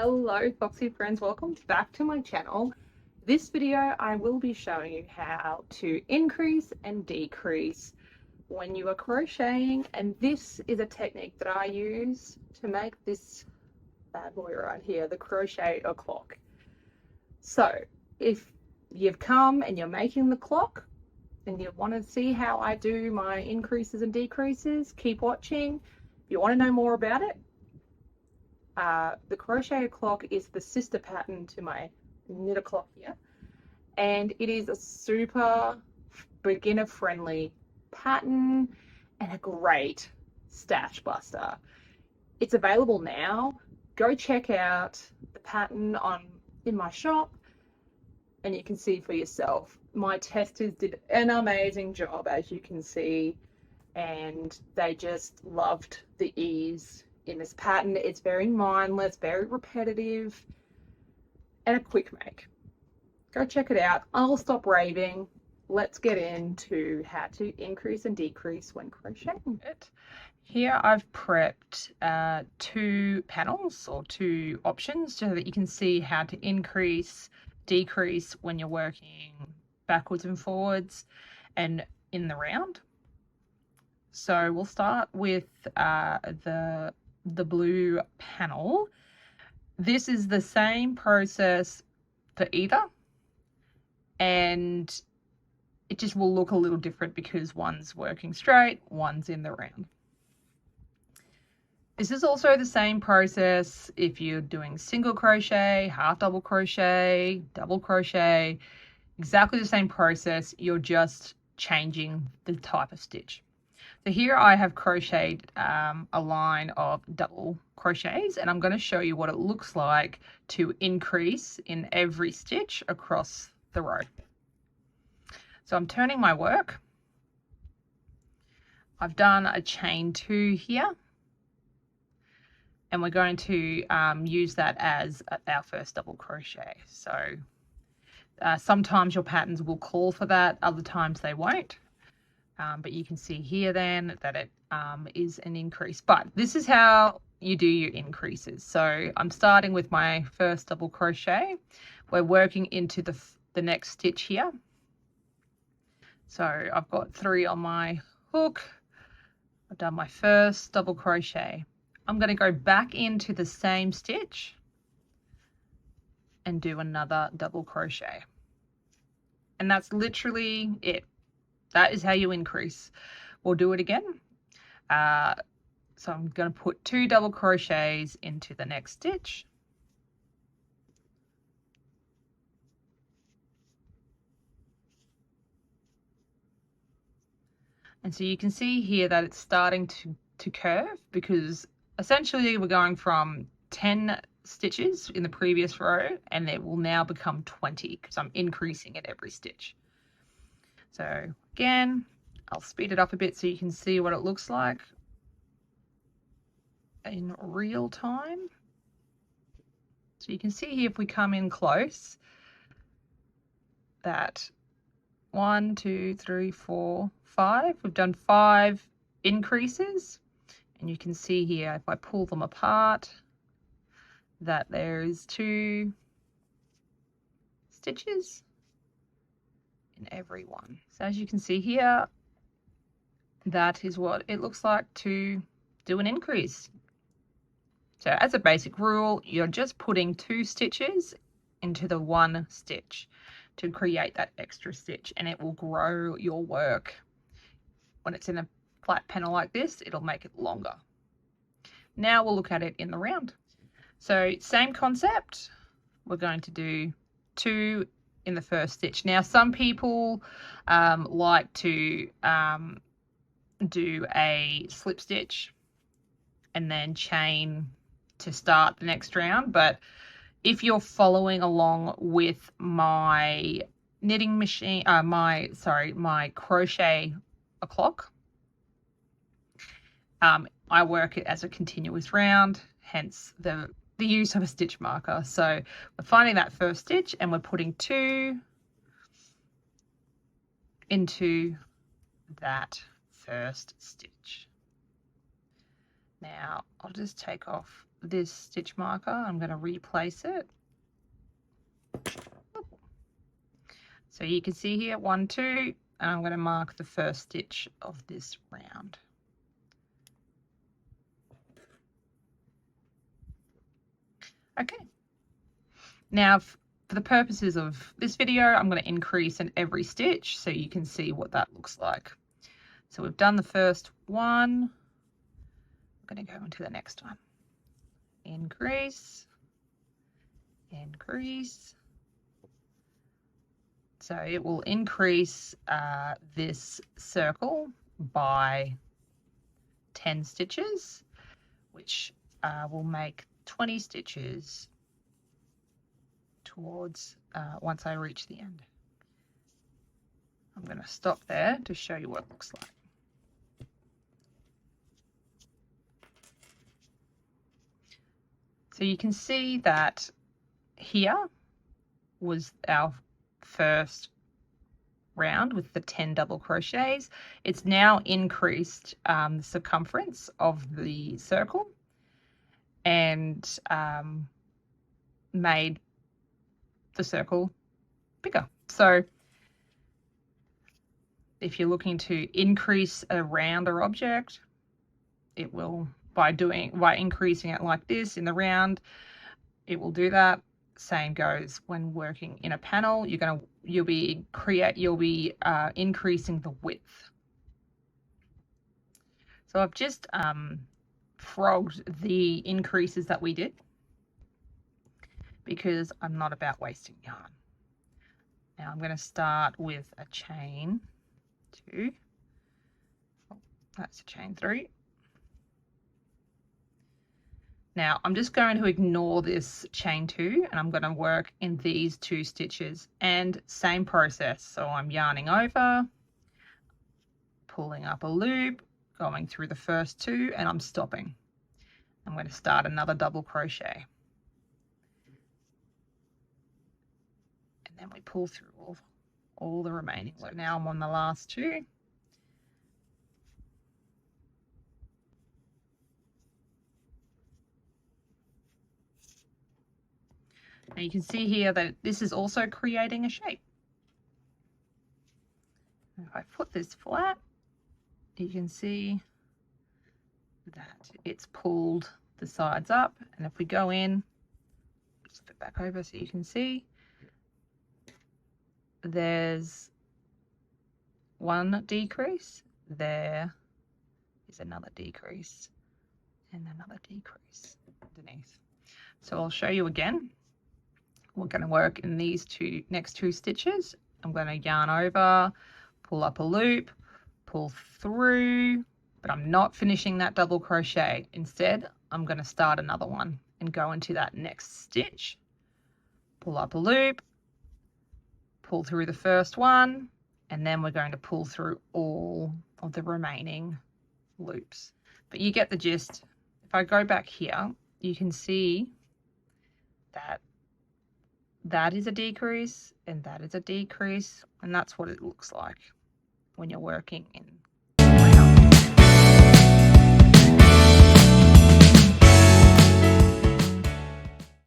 Hello Foxy friends, welcome back to my channel. This video I will be showing you how to increase and decrease when you are crocheting, and this is a technique that I use to make this bad boy right here, the Crochet O'Clock. So if you've come and you're making the clock and you want to see how I do my increases and decreases, keep watching. If you want to know more about it, the Crochet O'Clock is the sister pattern to my knit o'clock here, and it is a super beginner friendly pattern and a great stash buster. It's available now. Go check out the pattern in my shop and you can see for yourself. My testers did an amazing job, as you can see, and they just loved the ease in this pattern. It's very mindless, very repetitive, and a quick make. Go check it out. I'll stop raving. Let's get into how to increase and decrease when crocheting it. Here I've prepped two panels or two options so that you can see how to increase, decrease when you're working backwards and forwards and in the round. So we'll start with the blue panel. This is the same process for either, and it just will look a little different because one's working straight, one's in the round. This is also the same process if you're doing single crochet, half double crochet, double crochet, exactly the same process. You're just changing the type of stitch. So here I have crocheted a line of double crochets, and I'm going to show you what it looks like to increase in every stitch across the row. So I'm turning my work. I've done a chain 2 here, and we're going to use that as our first double crochet. So sometimes your patterns will call for that, other times they won't. But you can see here then that it is an increase. But this is how you do your increases. So I'm starting with my first double crochet. We're working into the next stitch here. So I've got 3 on my hook. I've done my first double crochet. I'm going to go back into the same stitch and do another double crochet. And that's literally it. That is how you increase. We'll do it again. So I'm going to put 2 double crochets into the next stitch. And so you can see here that it's starting to curve, because essentially we're going from 10 stitches in the previous row and it will now become 20 because I'm increasing at every stitch. So again, I'll speed it up a bit so you can see what it looks like in real time. So you can see here, if we come in close, that 1, 2, 3, 4, 5. We've done 5 increases, and you can see here, if I pull them apart, that there is 2 stitches in every one. So as you can see here, that is what it looks like to do an increase. So as a basic rule, you're just putting 2 stitches into the one stitch to create that extra stitch, and it will grow your work. When it's in a flat panel like this, it'll make it longer. Now we'll look at it in the round. So same concept, we're going to do 2 in the first stitch. Now some people like to do a slip stitch and then chain to start the next round, but if you're following along with my knitting machine, my Crochet O'Clock, I work it as a continuous round, hence the use of a stitch marker. So we're finding that first stitch and we're putting 2 into that first stitch. Now I'll just take off this stitch marker, I'm going to replace it. So you can see here 1, 2, and I'm going to mark the first stitch of this round. Okay. Now, for the purposes of this video, I'm going to increase in every stitch so you can see what that looks like. So we've done the first one. I'm going to go into the next one. Increase, increase. So it will increase this circle by 10 stitches, which will make 20 stitches towards once I reach the end. I'm going to stop there to show you what it looks like. So you can see that here was our first round with the 10 double crochets. It's now increased the circumference of the circle and made the circle bigger. So if you're looking to increase a round or object, it will, by increasing it like this in the round, it will do that. Same goes when working in a panel. You'll be increasing the width. So I've just frogged the increases that we did because I'm not about wasting yarn. Now I'm going to start with a chain 2. Oh, that's a chain 3. Now I'm just going to ignore this chain 2 and I'm going to work in these 2 stitches, and same process. So I'm yarning over, pulling up a loop, going through the first 2, and I'm stopping. I'm going to start another double crochet. And then we pull through all the remaining. So now I'm on the last 2. Now you can see here that this is also creating a shape. If I put this flat, you can see that it's pulled the sides up, and if we go in, just flip it back over so you can see, there's one decrease, there is another decrease, and another decrease underneath. So I'll show you again. We're going to work in these next 2 stitches. I'm going to yarn over, pull up a loop, pull through, but I'm not finishing that double crochet. Instead, I'm going to start another one and go into that next stitch, pull up a loop, pull through the first one, and then we're going to pull through all of the remaining loops. But you get the gist. If I go back here, you can see that that is a decrease and that is a decrease, and that's what it looks like when you're working in